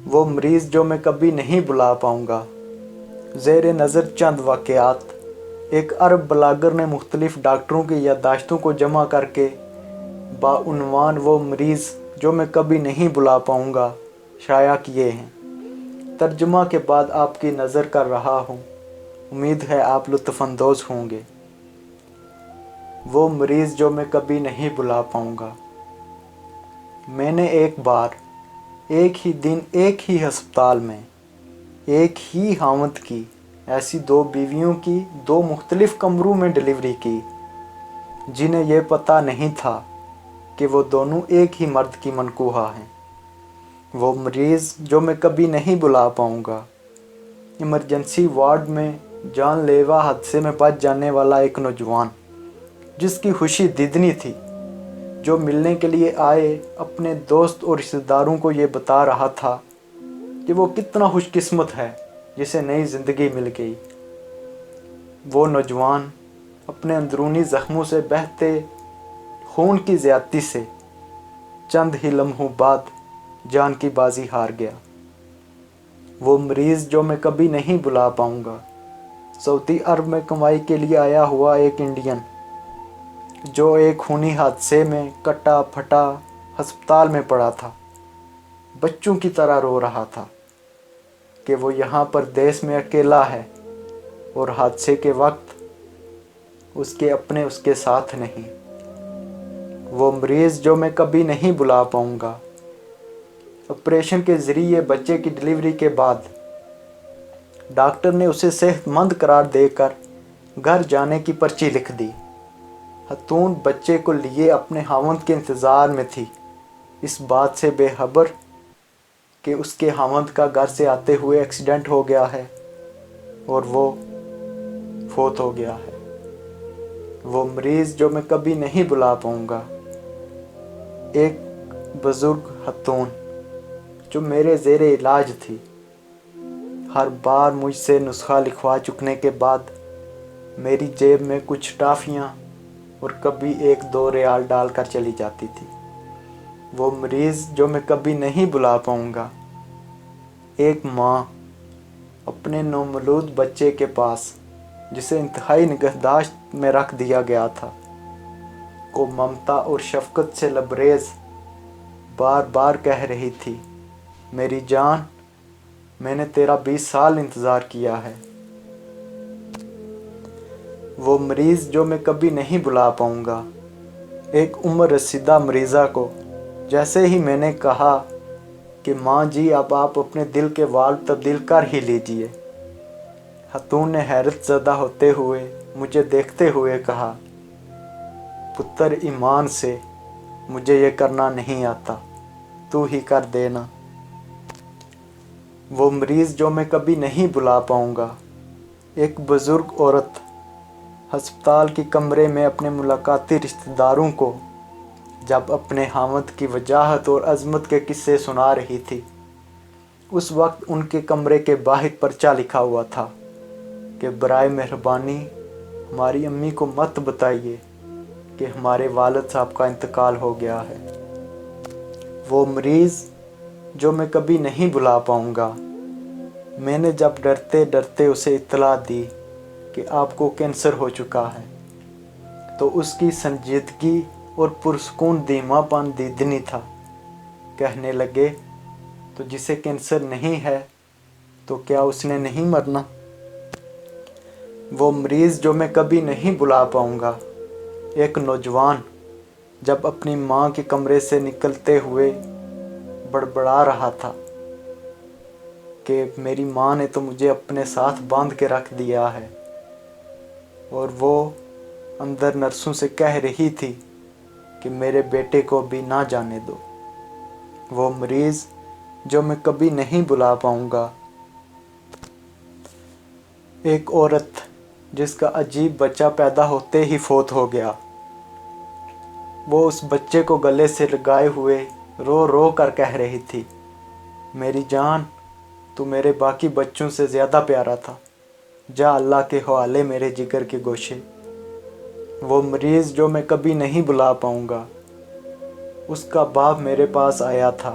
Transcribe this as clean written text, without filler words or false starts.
وہ مریض جو میں کبھی نہیں بلا پاؤں گا۔ زیر نظر چند واقعات۔ ایک عرب بلاگر نے مختلف ڈاکٹروں کی یادداشتوں کو جمع کر کے بعنوان وہ مریض جو میں کبھی نہیں بلا پاؤں گا شائع کیے ہیں۔ ترجمہ کے بعد آپ کی نظر کر رہا ہوں، امید ہے آپ لطف اندوز ہوں گے۔ وہ مریض جو میں کبھی نہیں بلا پاؤں گا۔ میں نے ایک بار، ایک ہی دن، ایک ہی ہسپتال میں، ایک ہی خاوند کی ایسی 2 بیویوں کی 2 مختلف کمروں میں ڈلیوری کی، جنہیں یہ پتہ نہیں تھا کہ وہ دونوں ایک ہی مرد کی منکوحہ ہیں۔ وہ مریض جو میں کبھی نہیں بلا پاؤں گا۔ ایمرجنسی وارڈ میں جان لیوا حادثے میں بچ جانے والا ایک نوجوان، جس کی خوشی دیدنی تھی، جو ملنے کے لیے آئے اپنے دوست اور رشتہ داروں کو یہ بتا رہا تھا کہ وہ کتنا خوش قسمت ہے جسے نئی زندگی مل گئی۔ وہ نوجوان اپنے اندرونی زخموں سے بہتے خون کی زیادتی سے چند ہی لمحوں بعد جان کی بازی ہار گیا۔ وہ مریض جو میں کبھی نہیں بلا پاؤں گا۔ سعودی عرب میں کمائی کے لیے آیا ہوا ایک انڈین، جو ایک خونی حادثے میں کٹا پھٹا ہسپتال میں پڑا تھا، بچوں کی طرح رو رہا تھا کہ وہ یہاں پر دیس میں اکیلا ہے اور حادثے کے وقت اس کے اپنے اس کے ساتھ نہیں۔ وہ مریض جو میں کبھی نہیں بلا پاؤں گا۔ آپریشن کے ذریعے بچے کی ڈلیوری کے بعد ڈاکٹر نے اسے صحت مند قرار دے کر گھر جانے کی پرچی لکھ دی۔ خاتون بچے کو لیے اپنے خاوند کے انتظار میں تھی، اس بات سے بے خبر کہ اس کے خاوند کا گھر سے آتے ہوئے ایکسیڈنٹ ہو گیا ہے اور وہ فوت ہو گیا ہے۔ وہ مریض جو میں کبھی نہیں بلا پاؤں گا۔ ایک بزرگ خاتون جو میرے زیر علاج تھی، ہر بار مجھ سے نسخہ لکھوا چکنے کے بعد میری جیب میں کچھ ٹافیاں اور کبھی 1-2 ریال ڈال کر چلی جاتی تھی۔ وہ مریض جو میں کبھی نہیں بلا پاؤں گا۔ ایک ماں اپنے نومولود بچے کے پاس، جسے انتہائی نگہداشت میں رکھ دیا گیا تھا، کو ممتا اور شفقت سے لبریز بار بار کہہ رہی تھی، میری جان، میں نے تیرا 20 سال انتظار کیا ہے۔ وہ مریض جو میں کبھی نہیں بلا پاؤں گا۔ ایک عمر رسیدہ مریضہ کو جیسے ہی میں نے کہا کہ ماں جی اب آپ اپنے دل کے والو تبدیل کر ہی لیجئے، خاتون نے حیرت زدہ ہوتے ہوئے مجھے دیکھتے ہوئے کہا، پتر ایمان سے، مجھے یہ کرنا نہیں آتا، تو ہی کر دینا۔ وہ مریض جو میں کبھی نہیں بلا پاؤں گا۔ ایک بزرگ عورت ہسپتال کے کمرے میں اپنے ملاقاتی رشتہ داروں کو جب اپنے خاوند کی وجاہت اور عظمت کے قصے سنا رہی تھی، اس وقت ان کے کمرے کے باہر پرچہ لکھا ہوا تھا کہ برائے مہربانی ہماری امی کو مت بتائیے کہ ہمارے والد صاحب کا انتقال ہو گیا ہے۔ وہ مریض جو میں کبھی نہیں بلا پاؤں گا۔ میں نے جب ڈرتے ڈرتے اسے اطلاع دی کہ آپ کو کینسر ہو چکا ہے، تو اس کی سنجیدگی اور پرسکون دھیما پن دیدنی تھا۔ کہنے لگے، تو جسے کینسر نہیں ہے تو کیا اس نے نہیں مرنا؟ وہ مریض جو میں کبھی نہیں بلا پاؤں گا۔ ایک نوجوان جب اپنی ماں کے کمرے سے نکلتے ہوئے بڑبڑا رہا تھا کہ میری ماں نے تو مجھے اپنے ساتھ باندھ کے رکھ دیا ہے، اور وہ اندر نرسوں سے کہہ رہی تھی کہ میرے بیٹے کو بھی نہ جانے دو۔ وہ مریض جو میں کبھی نہیں بلا پاؤں گا۔ ایک عورت جس کا عجیب بچہ پیدا ہوتے ہی فوت ہو گیا، وہ اس بچے کو گلے سے لگائے ہوئے رو رو کر کہہ رہی تھی، میری جان، تو میرے باقی بچوں سے زیادہ پیارا تھا، جا اللہ کے حوالے میرے جگر کے گوشے۔ وہ مریض جو میں کبھی نہیں بلا پاؤں گا۔ اس کا باپ میرے پاس آیا تھا،